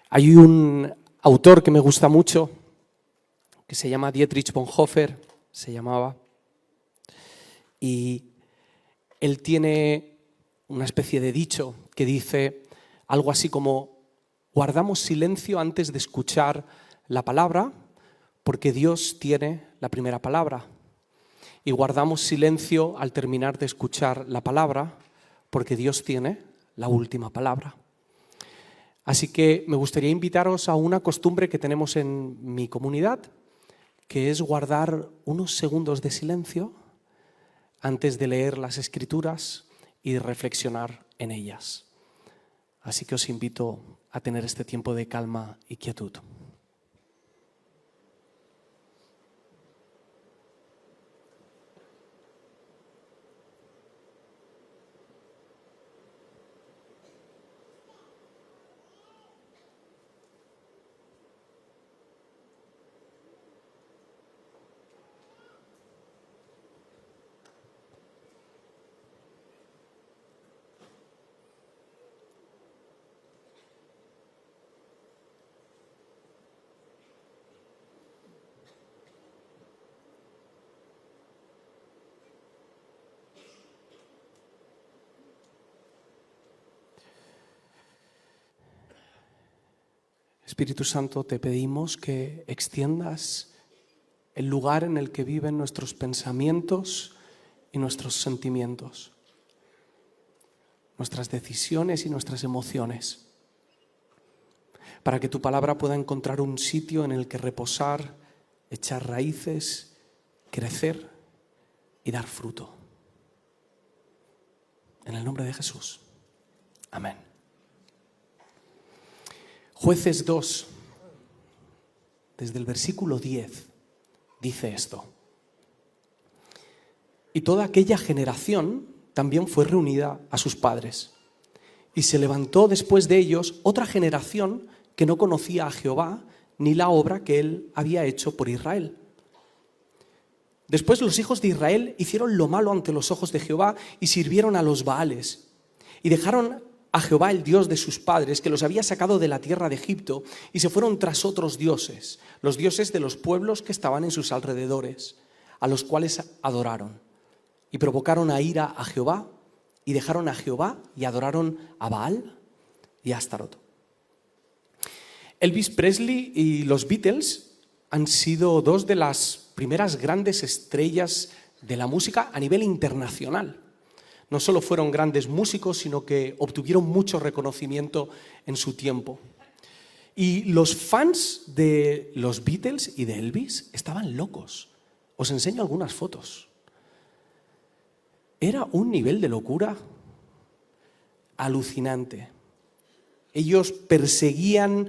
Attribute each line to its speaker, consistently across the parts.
Speaker 1: Hay un autor que me gusta mucho, que se llama Dietrich Bonhoeffer, se llamaba, y él tiene una especie de dicho que dice algo así como: guardamos silencio antes de escuchar la palabra, porque Dios tiene la primera palabra. Y guardamos silencio al terminar de escuchar la palabra, porque Dios tiene la última palabra. Así que me gustaría invitaros a una costumbre que tenemos en mi comunidad, que es guardar unos segundos de silencio antes de leer las Escrituras y reflexionar en ellas. Así que os invito a tener este tiempo de calma y quietud. Espíritu Santo, te pedimos que extiendas el lugar en el que viven nuestros pensamientos y nuestros sentimientos, nuestras decisiones y nuestras emociones, para que tu palabra pueda encontrar un sitio en el que reposar, echar raíces, crecer y dar fruto. En el nombre de Jesús. Amén. Jueces 2, desde el versículo 10, dice esto: y toda aquella generación también fue reunida a sus padres, y se levantó después de ellos otra generación que no conocía a Jehová ni la obra que él había hecho por Israel. Después los hijos de Israel hicieron lo malo ante los ojos de Jehová y sirvieron a los Baales, y dejaron a Jehová, el Dios de sus padres, que los había sacado de la tierra de Egipto, y se fueron tras otros dioses, los dioses de los pueblos que estaban en sus alrededores, a los cuales adoraron, y provocaron a ira a Jehová, y dejaron a Jehová y adoraron a Baal y a Astarot. Elvis Presley y los Beatles han sido dos de las primeras grandes estrellas de la música a nivel internacional. No solo fueron grandes músicos, sino que obtuvieron mucho reconocimiento en su tiempo. Y los fans de los Beatles y de Elvis estaban locos. Os enseño algunas fotos. Era un nivel de locura alucinante. Ellos perseguían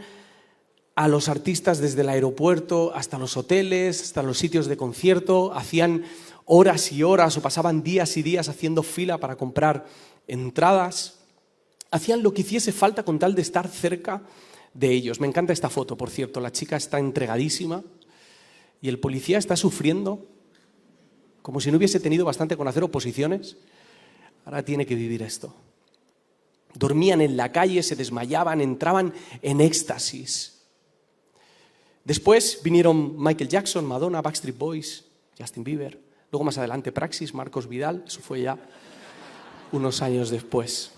Speaker 1: a los artistas desde el aeropuerto hasta los hoteles, hasta los sitios de concierto, hacían horas y horas o pasaban días y días haciendo fila para comprar entradas, hacían lo que hiciese falta con tal de estar cerca de ellos. Me encanta esta foto, por cierto, la chica está entregadísima y el policía está sufriendo como si no hubiese tenido bastante con hacer oposiciones, ahora tiene que vivir esto. Dormían en la calle, se desmayaban, entraban en éxtasis. Después vinieron Michael Jackson, Madonna, Backstreet Boys, Justin Bieber. Luego más adelante Praxis, Marcos Vidal, eso fue ya unos años después.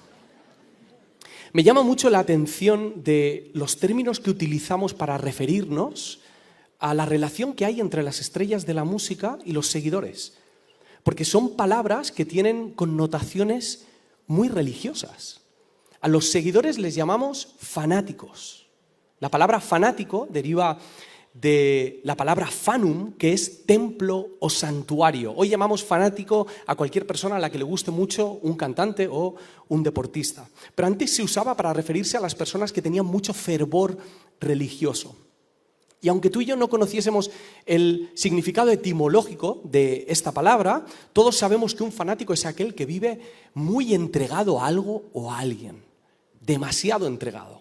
Speaker 1: Me llama mucho la atención de los términos que utilizamos para referirnos a la relación que hay entre las estrellas de la música y los seguidores, porque son palabras que tienen connotaciones muy religiosas. A los seguidores les llamamos fanáticos. La palabra fanático deriva de la palabra fanum, que es templo o santuario. Hoy llamamos fanático a cualquier persona a la que le guste mucho un cantante o un deportista. Pero antes se usaba para referirse a las personas que tenían mucho fervor religioso. Y aunque tú y yo no conociésemos el significado etimológico de esta palabra, todos sabemos que un fanático es aquel que vive muy entregado a algo o a alguien, demasiado entregado.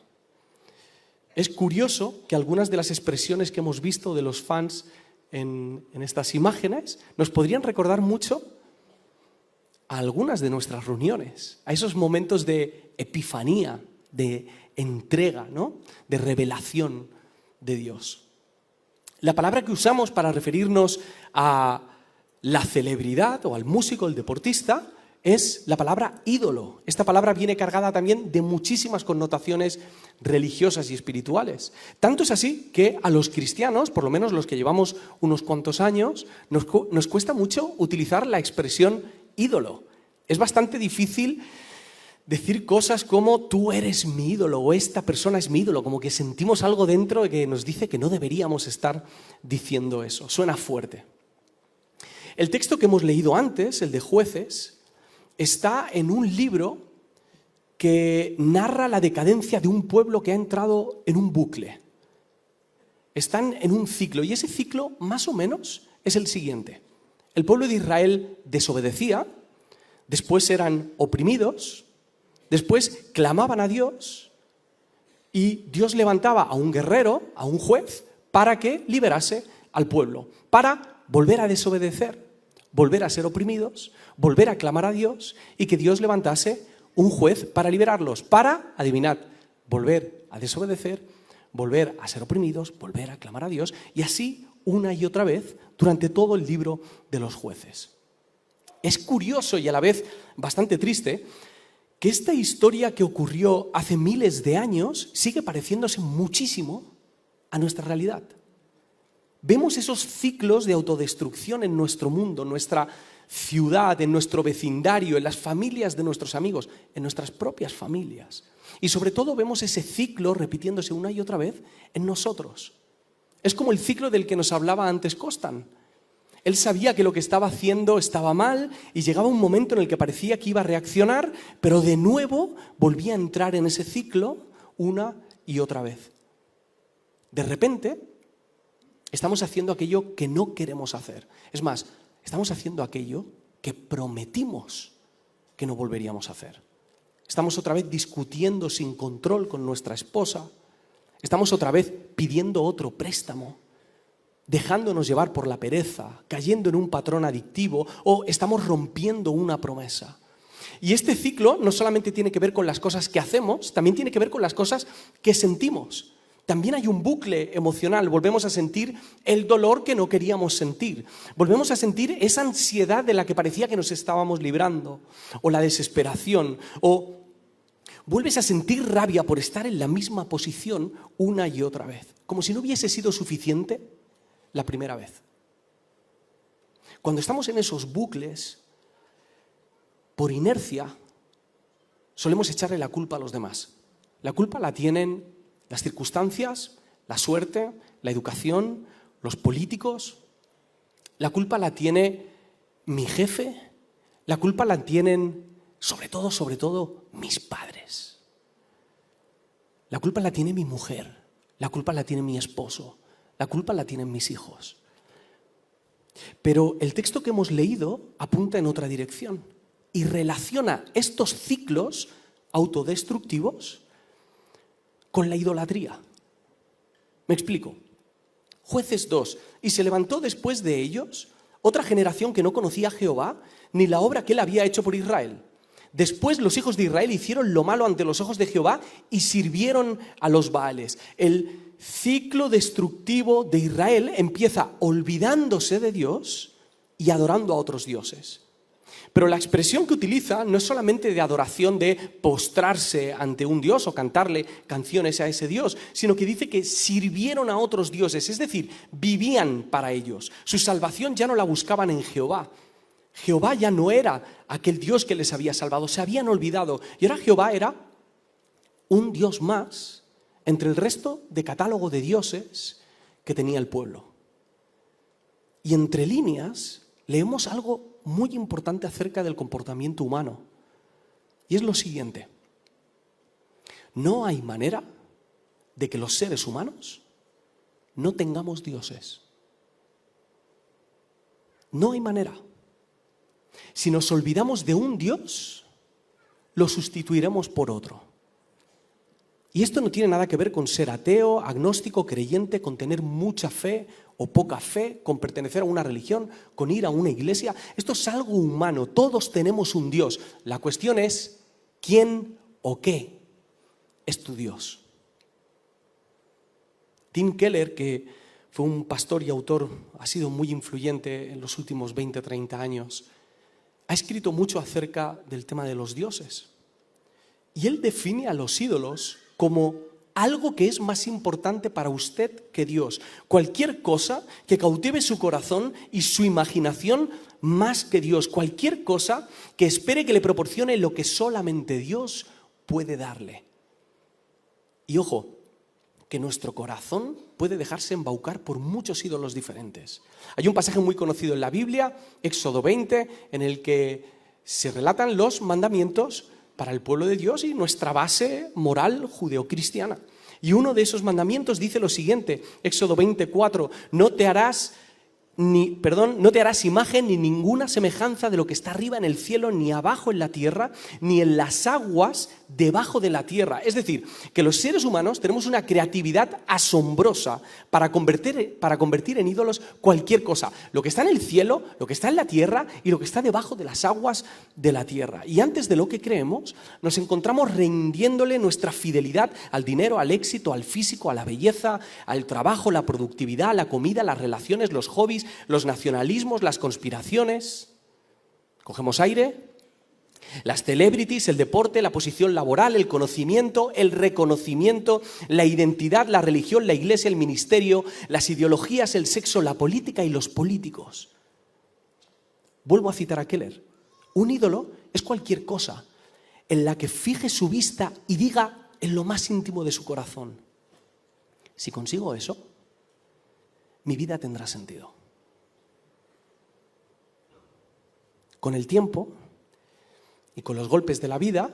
Speaker 1: Es curioso que algunas de las expresiones que hemos visto de los fans en estas imágenes nos podrían recordar mucho a algunas de nuestras reuniones, a esos momentos de epifanía, de entrega, ¿no?, de revelación de Dios. La palabra que usamos para referirnos a la celebridad o al músico, el deportista, es la palabra ídolo. Esta palabra viene cargada también de muchísimas connotaciones religiosas y espirituales. Tanto es así que a los cristianos, por lo menos los que llevamos unos cuantos años, nos cuesta mucho utilizar la expresión ídolo. Es bastante difícil decir cosas como tú eres mi ídolo o esta persona es mi ídolo, como que sentimos algo dentro que nos dice que no deberíamos estar diciendo eso. Suena fuerte. El texto que hemos leído antes, el de Jueces, está en un libro que narra la decadencia de un pueblo que ha entrado en un bucle. Están en un ciclo y ese ciclo más o menos es el siguiente. El pueblo de Israel desobedecía, después eran oprimidos, después clamaban a Dios y Dios levantaba a un guerrero, a un juez, para que liberase al pueblo, para volver a desobedecer, volver a ser oprimidos, volver a clamar a Dios y que Dios levantase un juez para liberarlos, para, adivinad, volver a desobedecer, volver a ser oprimidos, volver a clamar a Dios y así una y otra vez durante todo el libro de los Jueces. Es curioso y a la vez bastante triste que esta historia que ocurrió hace miles de años sigue pareciéndose muchísimo a nuestra realidad. Vemos esos ciclos de autodestrucción en nuestro mundo, en nuestra ciudad, en nuestro vecindario, en las familias de nuestros amigos, en nuestras propias familias. Y sobre todo vemos ese ciclo repitiéndose una y otra vez en nosotros. Es como el ciclo del que nos hablaba antes Costan. Él sabía que lo que estaba haciendo estaba mal y llegaba un momento en el que parecía que iba a reaccionar, pero de nuevo volvía a entrar en ese ciclo una y otra vez. De repente, estamos haciendo aquello que no queremos hacer. Es más, estamos haciendo aquello que prometimos que no volveríamos a hacer. Estamos otra vez discutiendo sin control con nuestra esposa. Estamos otra vez pidiendo otro préstamo, dejándonos llevar por la pereza, cayendo en un patrón adictivo o estamos rompiendo una promesa. Y este ciclo no solamente tiene que ver con las cosas que hacemos, también tiene que ver con las cosas que sentimos. También hay un bucle emocional, volvemos a sentir el dolor que no queríamos sentir, volvemos a sentir esa ansiedad de la que parecía que nos estábamos librando, o la desesperación, o vuelves a sentir rabia por estar en la misma posición una y otra vez, como si no hubiese sido suficiente la primera vez. Cuando estamos en esos bucles, por inercia, solemos echarle la culpa a los demás. La culpa la tienen las circunstancias, la suerte, la educación, los políticos. La culpa la tiene mi jefe. La culpa la tienen, sobre todo, mis padres. La culpa la tiene mi mujer. La culpa la tiene mi esposo. La culpa la tienen mis hijos. Pero el texto que hemos leído apunta en otra dirección y relaciona estos ciclos autodestructivos con la idolatría. Me explico. Jueces 2. Y se levantó después de ellos otra generación que no conocía a Jehová ni la obra que él había hecho por Israel. Después los hijos de Israel hicieron lo malo ante los ojos de Jehová y sirvieron a los Baales. El ciclo destructivo de Israel empieza olvidándose de Dios y adorando a otros dioses. Pero la expresión que utiliza no es solamente de adoración, de postrarse ante un dios o cantarle canciones a ese dios, sino que dice que sirvieron a otros dioses, es decir, vivían para ellos. Su salvación ya no la buscaban en Jehová. Jehová ya no era aquel Dios que les había salvado, se habían olvidado. Y ahora Jehová era un Dios más entre el resto de catálogo de dioses que tenía el pueblo. Y entre líneas leemos algo muy importante acerca del comportamiento humano. Y es lo siguiente. No hay manera de que los seres humanos no tengamos dioses. No hay manera. Si nos olvidamos de un Dios, lo sustituiremos por otro. Y esto no tiene nada que ver con ser ateo, agnóstico, creyente, con tener mucha fe o poca fe, con pertenecer a una religión, con ir a una iglesia. Esto es algo humano, todos tenemos un Dios. La cuestión es quién o qué es tu Dios. Tim Keller, que fue un pastor y autor, ha sido muy influyente en los últimos 20, 30 años, ha escrito mucho acerca del tema de los dioses. Y él define a los ídolos como algo que es más importante para usted que Dios. Cualquier cosa que cautive su corazón y su imaginación más que Dios. Cualquier cosa que espere que le proporcione lo que solamente Dios puede darle. Y ojo, que nuestro corazón puede dejarse embaucar por muchos ídolos diferentes. Hay un pasaje muy conocido en la Biblia, Éxodo 20, en el que se relatan los mandamientos para el pueblo de Dios y nuestra base moral judeocristiana. Y uno de esos mandamientos dice lo siguiente, Éxodo 24, no te harás imagen ni ninguna semejanza de lo que está arriba en el cielo, ni abajo en la tierra, ni en las aguas debajo de la tierra. Es decir, que los seres humanos tenemos una creatividad asombrosa para convertir en ídolos cualquier cosa. Lo que está en el cielo, lo que está en la tierra y lo que está debajo de las aguas de la tierra. Y antes de lo que creemos, nos encontramos rindiéndole nuestra fidelidad al dinero, al éxito, al físico, a la belleza, al trabajo, la productividad, la comida, las relaciones, los hobbies, los nacionalismos, las conspiraciones. Cogemos aire. Las celebrities, el deporte, la posición laboral, el conocimiento, el reconocimiento, la identidad, la religión, la iglesia, el ministerio, las ideologías, el sexo, la política y los políticos. Vuelvo a citar a Keller. Un ídolo es cualquier cosa en la que fije su vista y diga en lo más íntimo de su corazón: si consigo eso, mi vida tendrá sentido. Con el tiempo y con los golpes de la vida,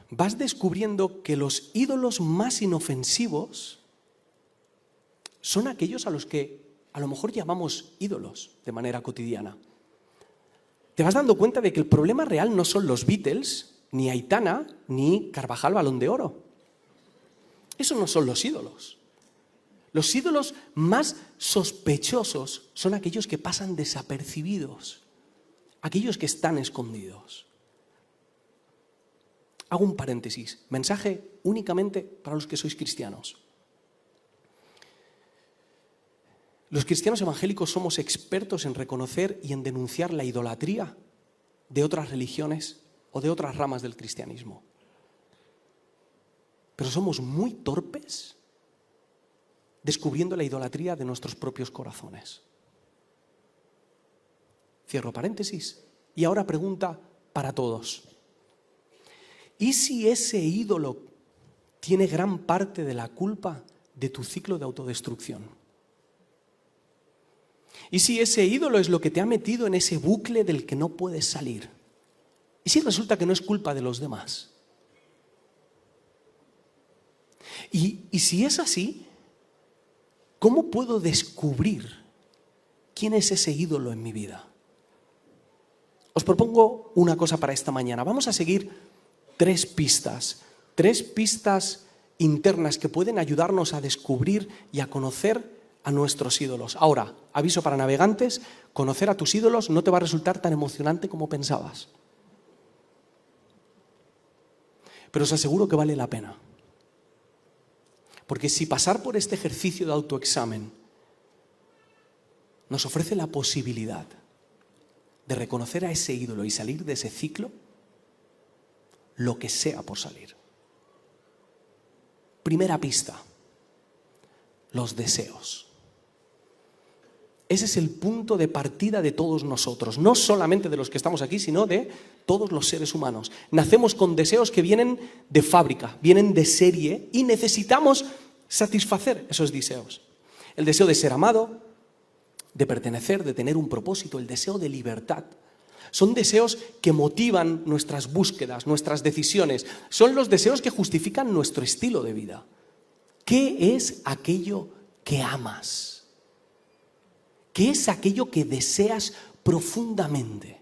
Speaker 1: vas descubriendo que los ídolos más inofensivos son aquellos a los que a lo mejor llamamos ídolos de manera cotidiana. Te vas dando cuenta de que el problema real no son los Beatles, ni Aitana, ni Carvajal Balón de Oro. Esos no son los ídolos. Los ídolos más sospechosos son aquellos que pasan desapercibidos, aquellos que están escondidos. Hago un paréntesis, mensaje únicamente para los que sois cristianos. Los cristianos evangélicos somos expertos en reconocer y en denunciar la idolatría de otras religiones o de otras ramas del cristianismo. Pero somos muy torpes descubriendo la idolatría de nuestros propios corazones. Cierro paréntesis. Y ahora pregunta para todos. ¿Y si ese ídolo tiene gran parte de la culpa de tu ciclo de autodestrucción? ¿Y si ese ídolo es lo que te ha metido en ese bucle del que no puedes salir? ¿Y si resulta que no es culpa de los demás? Y si es así, ¿cómo puedo descubrir quién es ese ídolo en mi vida? Os propongo una cosa para esta mañana. Vamos a seguir tres pistas internas que pueden ayudarnos a descubrir y a conocer a nuestros ídolos. Ahora, aviso para navegantes, conocer a tus ídolos no te va a resultar tan emocionante como pensabas. Pero os aseguro que vale la pena. Porque si pasar por este ejercicio de autoexamen nos ofrece la posibilidad de reconocer a ese ídolo y salir de ese ciclo, lo que sea por salir. Primera pista, los deseos. Ese es el punto de partida de todos nosotros, no solamente de los que estamos aquí, sino de todos los seres humanos. Nacemos con deseos que vienen de fábrica, vienen de serie y necesitamos satisfacer esos deseos. El deseo de ser amado, de pertenecer, de tener un propósito, el deseo de libertad. Son deseos que motivan nuestras búsquedas, nuestras decisiones. Son los deseos que justifican nuestro estilo de vida. ¿Qué es aquello que amas? ¿Qué es aquello que deseas profundamente?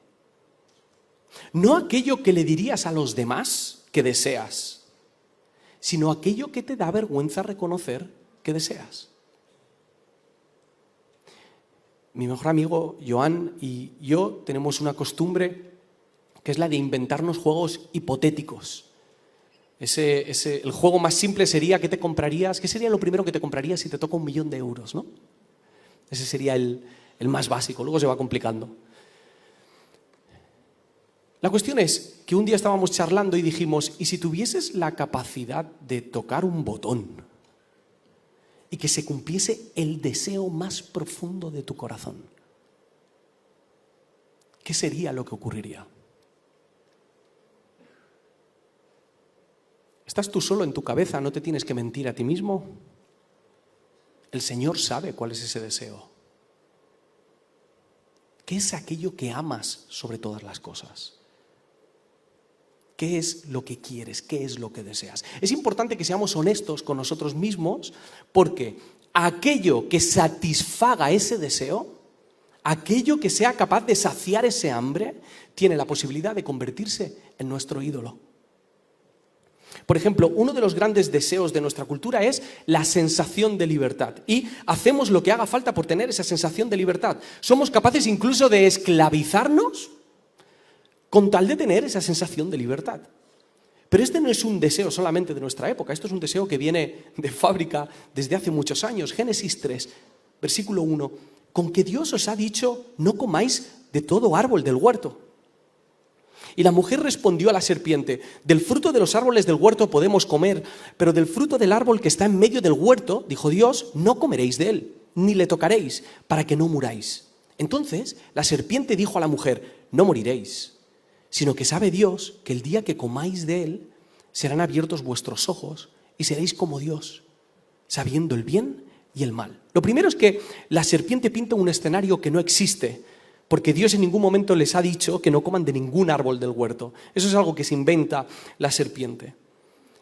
Speaker 1: No aquello que le dirías a los demás que deseas, sino aquello que te da vergüenza reconocer que deseas. Mi mejor amigo Joan y yo tenemos una costumbre que es la de inventarnos juegos hipotéticos El juego más simple sería, ¿qué te comprarías? ¿Qué sería lo primero que te comprarías si te toca 1.000.000 de euros, ¿no? Ese sería el más básico, luego se va complicando. La cuestión es que un día estábamos charlando y dijimos, ¿y si tuvieses la capacidad de tocar un botón y que se cumpliese el deseo más profundo de tu corazón? ¿Qué sería lo que ocurriría? ¿Estás tú solo en tu cabeza? ¿No te tienes que mentir a ti mismo? El Señor sabe cuál es ese deseo. ¿Qué es aquello que amas sobre todas las cosas? ¿Qué es lo que quieres? ¿Qué es lo que deseas? Es importante que seamos honestos con nosotros mismos porque aquello que satisfaga ese deseo, aquello que sea capaz de saciar ese hambre, tiene la posibilidad de convertirse en nuestro ídolo. Por ejemplo, uno de los grandes deseos de nuestra cultura es la sensación de libertad. Y hacemos lo que haga falta por tener esa sensación de libertad. Somos capaces incluso de esclavizarnos con tal de tener esa sensación de libertad. Pero este no es un deseo solamente de nuestra época, esto es un deseo que viene de fábrica desde hace muchos años. Génesis 3, versículo 1, con que Dios os ha dicho, no comáis de todo árbol del huerto. Y la mujer respondió a la serpiente, del fruto de los árboles del huerto podemos comer, pero del fruto del árbol que está en medio del huerto, dijo Dios, no comeréis de él, ni le tocaréis, para que no muráis. Entonces la serpiente dijo a la mujer, no moriréis, sino que sabe Dios que el día que comáis de él, serán abiertos vuestros ojos y seréis como Dios, sabiendo el bien y el mal. Lo primero es que la serpiente pinta un escenario que no existe, porque Dios en ningún momento les ha dicho que no coman de ningún árbol del huerto. Eso es algo que se inventa la serpiente.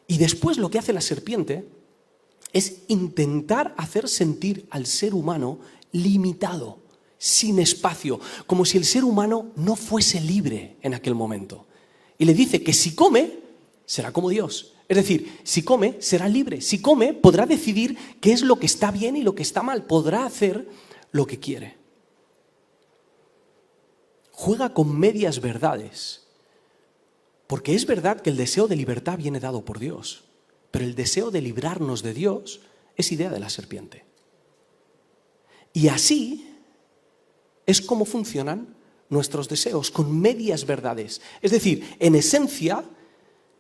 Speaker 1: Y después lo que hace la serpiente es intentar hacer sentir al ser humano limitado, sin espacio, como si el ser humano no fuese libre en aquel momento. Y le dice que si come, será como Dios. Es decir, si come, será libre. Si come, podrá decidir qué es lo que está bien y lo que está mal. Podrá hacer lo que quiere. Juega con medias verdades, porque es verdad que el deseo de libertad viene dado por Dios, pero el deseo de librarnos de Dios es idea de la serpiente. Y así es como funcionan nuestros deseos, con medias verdades. Es decir, en esencia,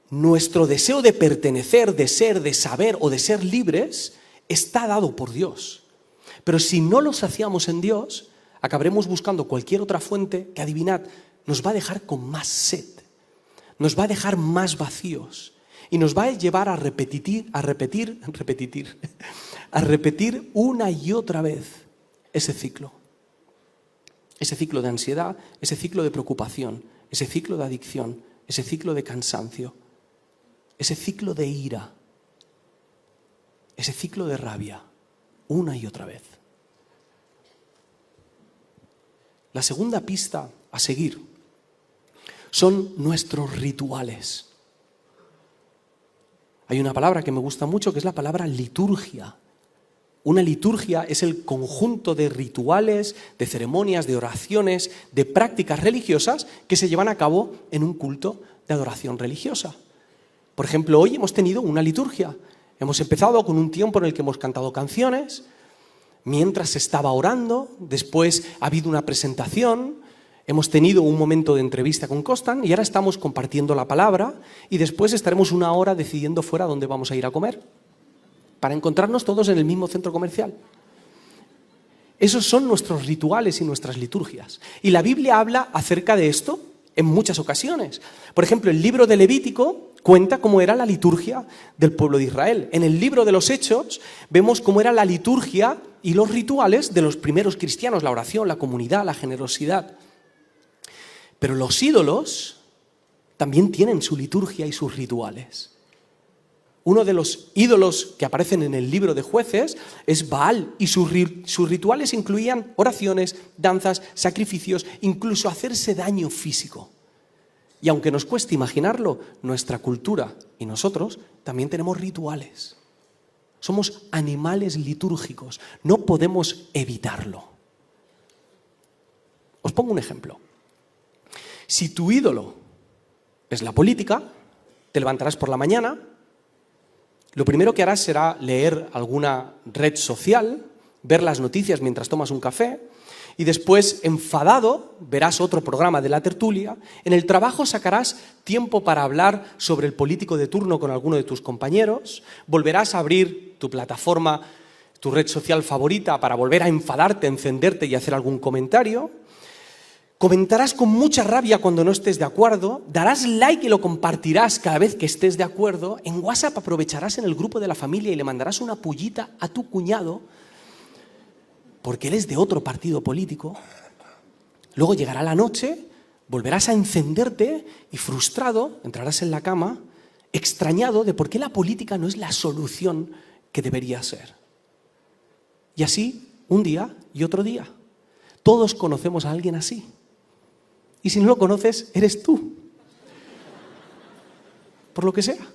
Speaker 1: nuestro deseo de pertenecer, de ser, de saber o de ser libres está dado por Dios. Pero si no lo saciamos en Dios, acabaremos buscando cualquier otra fuente que, adivinad, nos va a dejar con más sed, nos va a dejar más vacíos y nos va a llevar a repetir una y otra vez ese ciclo de ansiedad, ese ciclo de preocupación, ese ciclo de adicción, ese ciclo de cansancio, ese ciclo de ira, ese ciclo de rabia, una y otra vez. La segunda pista a seguir son nuestros rituales. Hay una palabra que me gusta mucho que es la palabra liturgia. Una liturgia es el conjunto de rituales, de ceremonias, de oraciones, de prácticas religiosas que se llevan a cabo en un culto de adoración religiosa. Por ejemplo, hoy hemos tenido una liturgia. Hemos empezado con un tiempo en el que hemos cantado canciones, mientras se estaba orando, después ha habido una presentación, hemos tenido un momento de entrevista con Costan y ahora estamos compartiendo la palabra y después estaremos una hora decidiendo fuera dónde vamos a ir a comer, para encontrarnos todos en el mismo centro comercial. Esos son nuestros rituales y nuestras liturgias. Y la Biblia habla acerca de esto en muchas ocasiones. Por ejemplo, el libro de Levítico cuenta cómo era la liturgia del pueblo de Israel. En el libro de los Hechos vemos cómo era la liturgia y los rituales de los primeros cristianos, la oración, la comunidad, la generosidad. Pero los ídolos también tienen su liturgia y sus rituales. Uno de los ídolos que aparecen en el libro de Jueces es Baal y sus rituales incluían oraciones, danzas, sacrificios, incluso hacerse daño físico. Y aunque nos cueste imaginarlo, nuestra cultura y nosotros también tenemos rituales. Somos animales litúrgicos, no podemos evitarlo. Os pongo un ejemplo. Si tu ídolo es la política, te levantarás por la mañana, lo primero que harás será leer alguna red social, ver las noticias mientras tomas un café, y después, enfadado, verás otro programa de La Tertulia. En el trabajo sacarás tiempo para hablar sobre el político de turno con alguno de tus compañeros, volverás a abrir tu plataforma, tu red social favorita para volver a enfadarte, encenderte y hacer algún comentario. Comentarás con mucha rabia cuando no estés de acuerdo, darás like y lo compartirás cada vez que estés de acuerdo. En WhatsApp aprovecharás en el grupo de la familia y le mandarás una pullita a tu cuñado porque él es de otro partido político. Luego llegará la noche, volverás a encenderte y frustrado entrarás en la cama, extrañado de por qué la política no es la solución que debería ser. Y así, un día y otro día. Todos conocemos a alguien así. Y si no lo conoces, eres tú. Por lo que sea.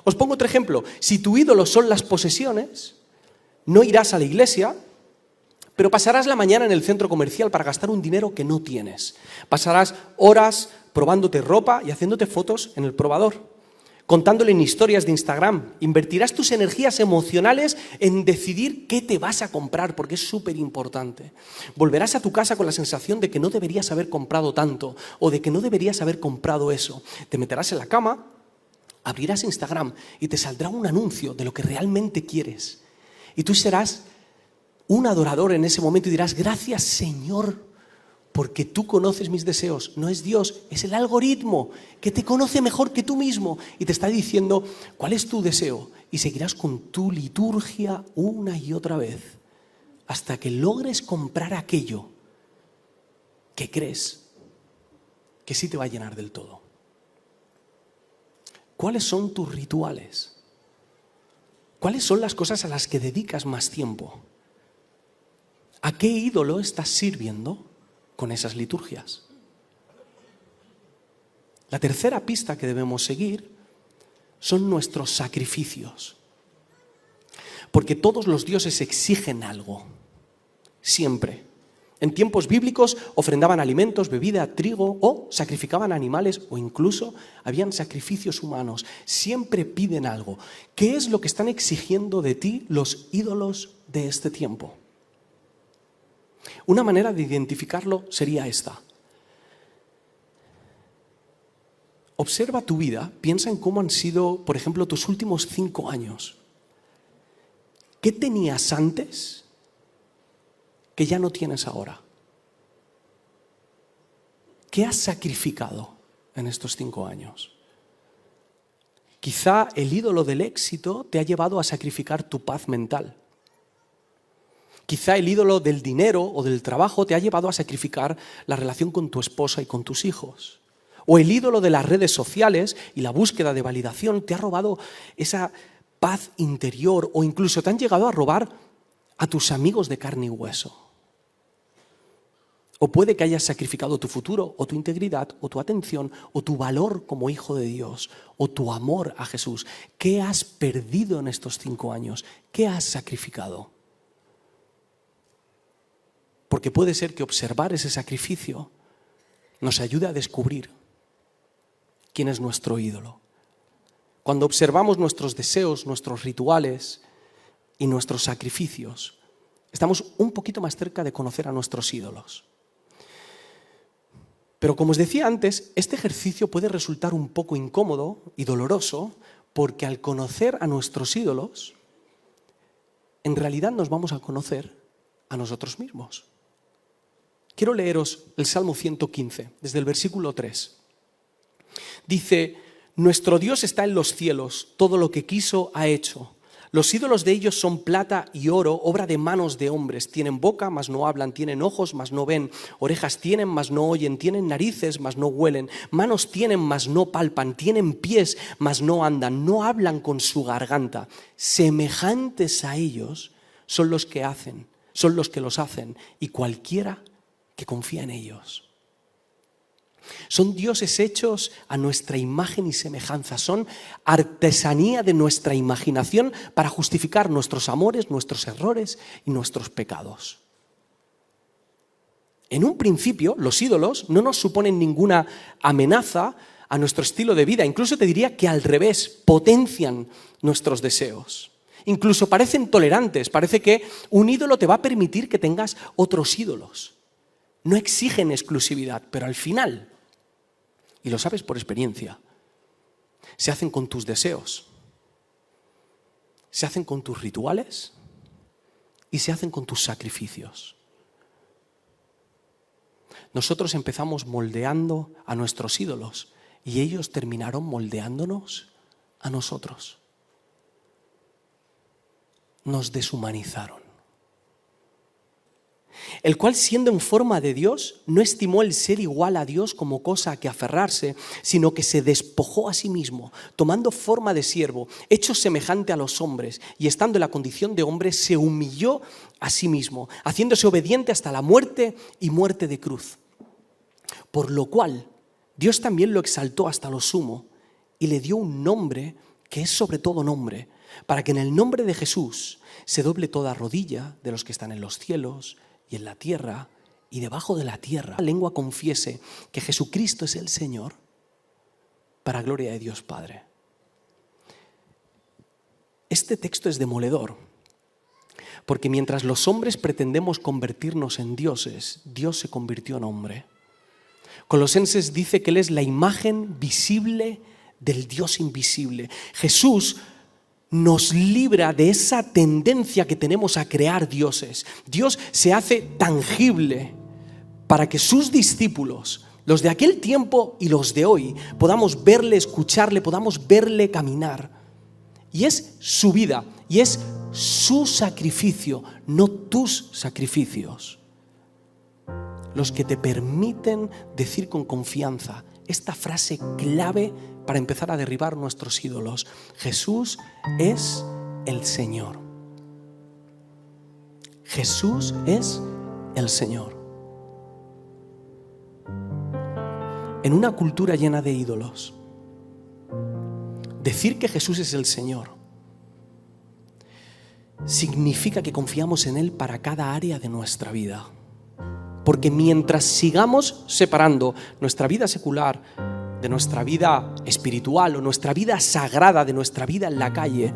Speaker 1: Os pongo otro ejemplo. Si tu ídolo son las posesiones, no irás a la iglesia, pero pasarás la mañana en el centro comercial para gastar un dinero que no tienes. Pasarás horas probándote ropa y haciéndote fotos en el probador, contándole en historias de Instagram. Invertirás tus energías emocionales en decidir qué te vas a comprar, porque es súper importante. Volverás a tu casa con la sensación de que no deberías haber comprado tanto o de que no deberías haber comprado eso. Te meterás en la cama, abrirás Instagram y te saldrá un anuncio de lo que realmente quieres. Y tú serás un adorador en ese momento y dirás: gracias, Señor, porque tú conoces mis deseos. No es Dios, es el algoritmo que te conoce mejor que tú mismo y te está diciendo cuál es tu deseo. Y seguirás con tu liturgia una y otra vez hasta que logres comprar aquello que crees que sí te va a llenar del todo. ¿Cuáles son tus rituales? ¿Cuáles son las cosas a las que dedicas más tiempo? ¿A qué ídolo estás sirviendo con esas liturgias? La tercera pista que debemos seguir son nuestros sacrificios. Porque todos los dioses exigen algo, siempre. En tiempos bíblicos ofrendaban alimentos, bebida, trigo o sacrificaban animales o incluso habían sacrificios humanos. Siempre piden algo. ¿Qué es lo que están exigiendo de ti los ídolos de este tiempo? Una manera de identificarlo sería esta. Observa tu vida, piensa en cómo han sido, por ejemplo, tus últimos 5 años. ¿Qué tenías antes que ya no tienes ahora? ¿Qué has sacrificado en estos 5 años? Quizá el ídolo del éxito te ha llevado a sacrificar tu paz mental. Quizá el ídolo del dinero o del trabajo te ha llevado a sacrificar la relación con tu esposa y con tus hijos. O el ídolo de las redes sociales y la búsqueda de validación te ha robado esa paz interior, o incluso te han llegado a robar a tus amigos de carne y hueso. O puede que hayas sacrificado tu futuro, o tu integridad, o tu atención, o tu valor como hijo de Dios, o tu amor a Jesús. ¿Qué has perdido en estos 5 años? ¿Qué has sacrificado? Porque puede ser que observar ese sacrificio nos ayude a descubrir quién es nuestro ídolo. Cuando observamos nuestros deseos, nuestros rituales y nuestros sacrificios, estamos un poquito más cerca de conocer a nuestros ídolos. Pero como os decía antes, este ejercicio puede resultar un poco incómodo y doloroso porque al conocer a nuestros ídolos, en realidad nos vamos a conocer a nosotros mismos. Quiero leeros el Salmo 115, desde el versículo 3. Dice: nuestro Dios está en los cielos, todo lo que quiso ha hecho. Los ídolos de ellos son plata y oro, obra de manos de hombres. Tienen boca, mas no hablan, tienen ojos, mas no ven, orejas tienen, mas no oyen, tienen narices, mas no huelen, manos tienen, mas no palpan, tienen pies, mas no andan, no hablan con su garganta. Semejantes a ellos son los que los hacen, y cualquiera que confía en ellos. Son dioses hechos a nuestra imagen y semejanza, son artesanía de nuestra imaginación para justificar nuestros amores, nuestros errores y nuestros pecados. En un principio, los ídolos no nos suponen ninguna amenaza a nuestro estilo de vida. Incluso te diría que al revés, potencian nuestros deseos. Incluso parecen tolerantes, parece que un ídolo te va a permitir que tengas otros ídolos. No exigen exclusividad, pero al final, y lo sabes por experiencia, se hacen con tus deseos, se hacen con tus rituales y se hacen con tus sacrificios. Nosotros empezamos moldeando a nuestros ídolos y ellos terminaron moldeándonos a nosotros. Nos deshumanizaron. El cual, siendo en forma de Dios, no estimó el ser igual a Dios como cosa a que aferrarse, sino que se despojó a sí mismo, tomando forma de siervo, hecho semejante a los hombres, y estando en la condición de hombre, se humilló a sí mismo, haciéndose obediente hasta la muerte y muerte de cruz. Por lo cual, Dios también lo exaltó hasta lo sumo y le dio un nombre que es sobre todo nombre, para que en el nombre de Jesús se doble toda rodilla de los que están en los cielos y en la tierra y debajo de la tierra. La lengua confiese que Jesucristo es el Señor, para gloria de Dios Padre. Este texto es demoledor, porque mientras los hombres pretendemos convertirnos en dioses, Dios se convirtió en hombre. Colosenses dice que Él es la imagen visible del Dios invisible. Jesús nos libra de esa tendencia que tenemos a crear dioses. Dios se hace tangible para que sus discípulos, los de aquel tiempo y los de hoy, podamos verle, escucharle, podamos verle caminar. Y es su vida, y es su sacrificio, no tus sacrificios, los que te permiten decir con confianza esta frase clave para empezar a derribar nuestros ídolos: Jesús es el Señor. Jesús es el Señor. En una cultura llena de ídolos, decir que Jesús es el Señor significa que confiamos en Él para cada área de nuestra vida. Porque mientras sigamos separando nuestra vida secular de nuestra vida espiritual o nuestra vida sagrada de nuestra vida en la calle,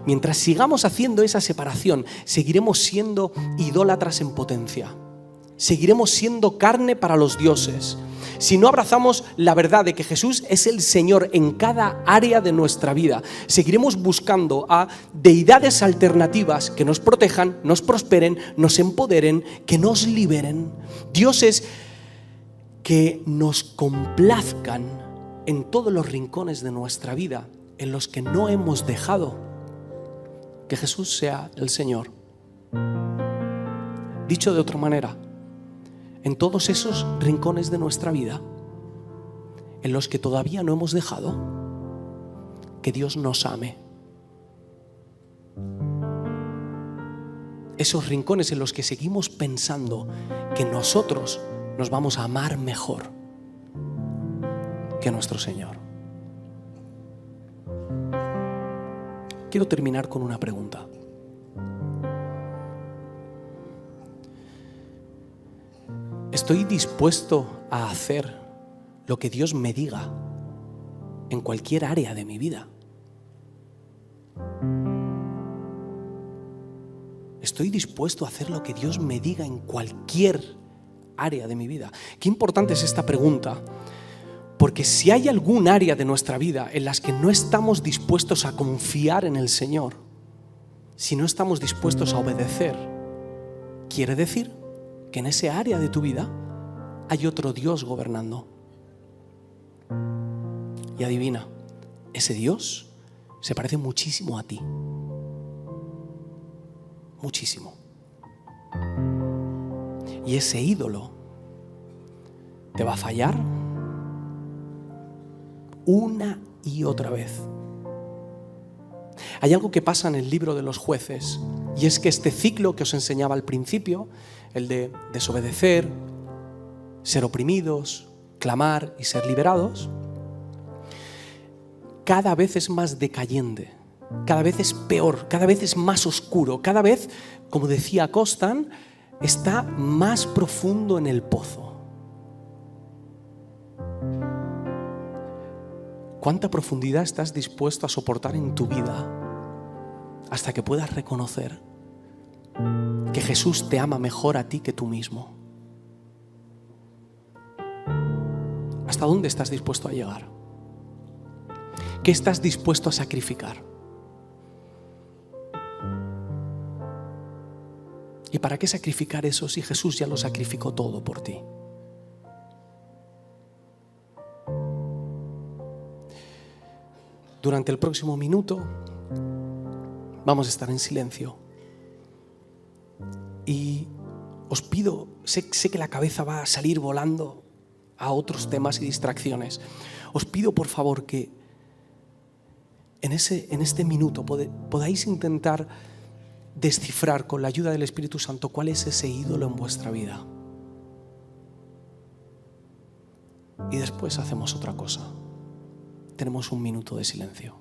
Speaker 1: mientras sigamos haciendo esa separación, seguiremos siendo idólatras en potencia. Seguiremos siendo carne para los dioses. Si no abrazamos la verdad de que Jesús es el Señor en cada área de nuestra vida, seguiremos buscando a deidades alternativas que nos protejan, nos prosperen, nos empoderen, que nos liberen. Dioses que nos complazcan en todos los rincones de nuestra vida, en los que no hemos dejado que Jesús sea el Señor. Dicho de otra manera, en todos esos rincones de nuestra vida en los que todavía no hemos dejado que Dios nos ame. Esos rincones en los que seguimos pensando que nosotros nos vamos a amar mejor que nuestro Señor. Quiero terminar con una pregunta. ¿Estoy dispuesto a hacer lo que Dios me diga en cualquier área de mi vida? ¿Estoy dispuesto a hacer lo que Dios me diga en cualquier área de mi vida? Qué importante es esta pregunta, porque si hay algún área de nuestra vida en las que no estamos dispuestos a confiar en el Señor, si no estamos dispuestos a obedecer, quiere decir que en ese área de tu vida hay otro Dios gobernando. Y adivina, ese Dios se parece muchísimo a ti. Muchísimo. Y ese ídolo te va a fallar una y otra vez. Hay algo que pasa en el libro de los Jueces, y es que este ciclo que os enseñaba al principio, el de desobedecer, ser oprimidos, clamar y ser liberados, cada vez es más decayente, cada vez es peor, cada vez es más oscuro, cada vez, como decía Costan, está más profundo en el pozo. ¿Cuánta profundidad estás dispuesto a soportar en tu vida hasta que puedas reconocer que Jesús te ama mejor a ti que tú mismo? ¿Hasta dónde estás dispuesto a llegar? ¿Qué estás dispuesto a sacrificar? ¿Y para qué sacrificar eso si Jesús ya lo sacrificó todo por ti? Durante el próximo minuto vamos a estar en silencio. Y os pido, sé que la cabeza va a salir volando a otros temas y distracciones. Os pido por favor que en este minuto podáis intentar descifrar con la ayuda del Espíritu Santo cuál es ese ídolo en vuestra vida. Y después hacemos otra cosa. Tenemos un minuto de silencio.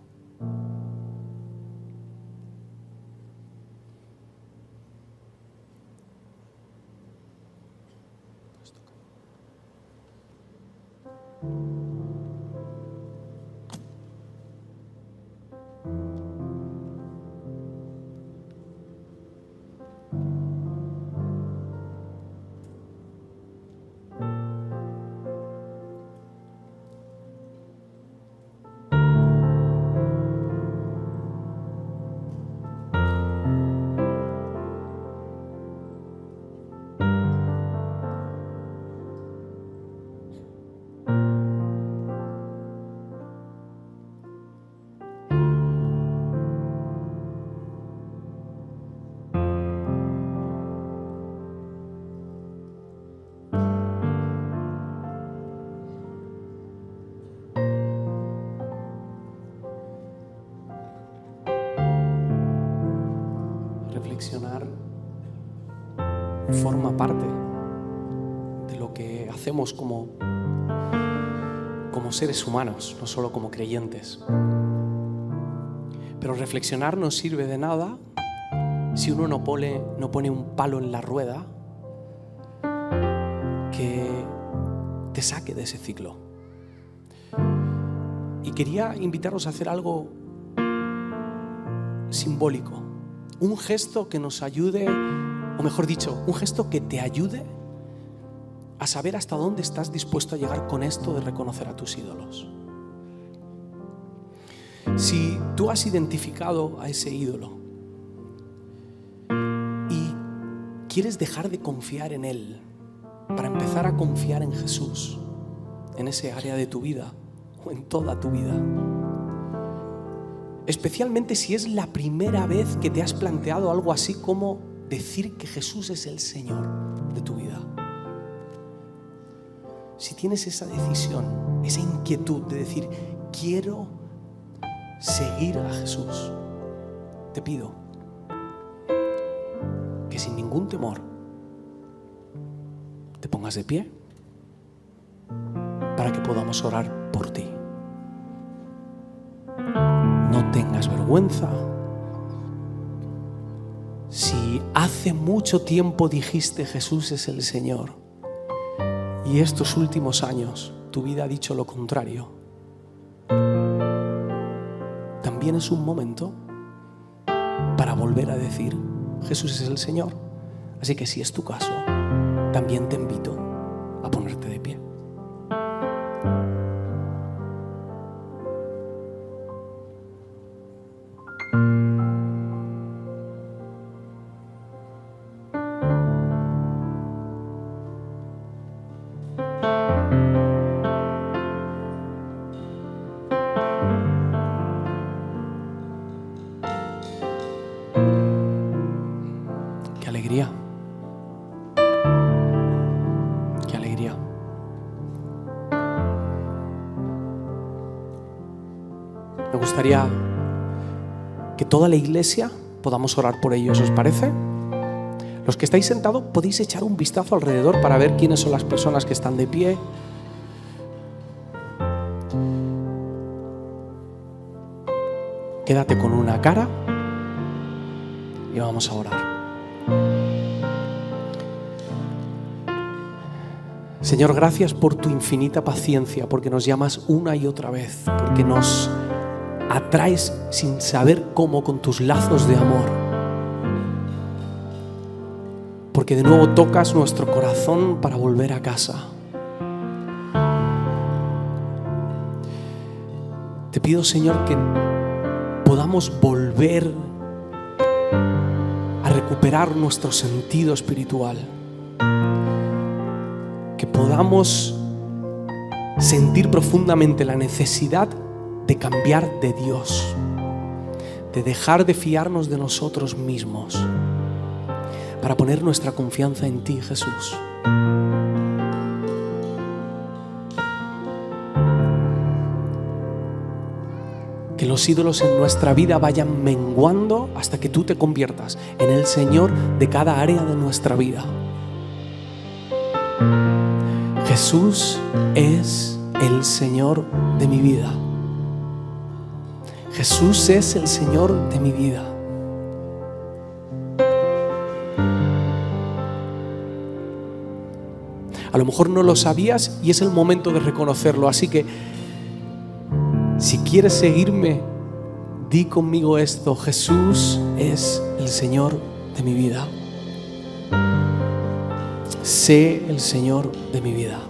Speaker 1: Reflexionar forma parte de lo que hacemos como seres humanos, no solo como creyentes. Pero reflexionar no sirve de nada si uno no pone un palo en la rueda que te saque de ese ciclo. Y quería invitaros a hacer algo simbólico. Un gesto que nos ayude, o mejor dicho, un gesto que te ayude a saber hasta dónde estás dispuesto a llegar con esto de reconocer a tus ídolos. Si tú has identificado a ese ídolo y quieres dejar de confiar en él para empezar a confiar en Jesús, en ese área de tu vida o en toda tu vida, especialmente si es la primera vez que te has planteado algo así como decir que Jesús es el Señor de tu vida. Si tienes esa decisión, esa inquietud de decir, quiero seguir a Jesús, te pido que sin ningún temor te pongas de pie para que podamos orar por ti. No tengas vergüenza. Si hace mucho tiempo dijiste Jesús es el Señor y estos últimos años tu vida ha dicho lo contrario, también es un momento para volver a decir Jesús es el Señor. Así que si es tu caso, también te invito a ponerte de pie. Qué alegría. Qué alegría. Me gustaría que toda la iglesia podamos orar por ellos, ¿os parece? Los que estáis sentados podéis echar un vistazo alrededor para ver quiénes son las personas que están de pie. Quédate con una cara y vamos a orar. Señor, gracias por tu infinita paciencia, porque nos llamas una y otra vez, porque nos atraes sin saber cómo con tus lazos de amor, porque de nuevo tocas nuestro corazón para volver a casa. Te pido, Señor, que podamos volver a recuperar nuestro sentido espiritual, que podamos sentir profundamente la necesidad de cambiar de Dios, de dejar de fiarnos de nosotros mismos, para poner nuestra confianza en ti, Jesús. Que los ídolos en nuestra vida vayan menguando hasta que tú te conviertas en el Señor de cada área de nuestra vida. Jesús es el Señor de mi vida. Jesús es el Señor de mi vida. A lo mejor no lo sabías y es el momento de reconocerlo, así que si quieres seguirme, di conmigo esto: Jesús es el Señor de mi vida. Sé el Señor de mi vida.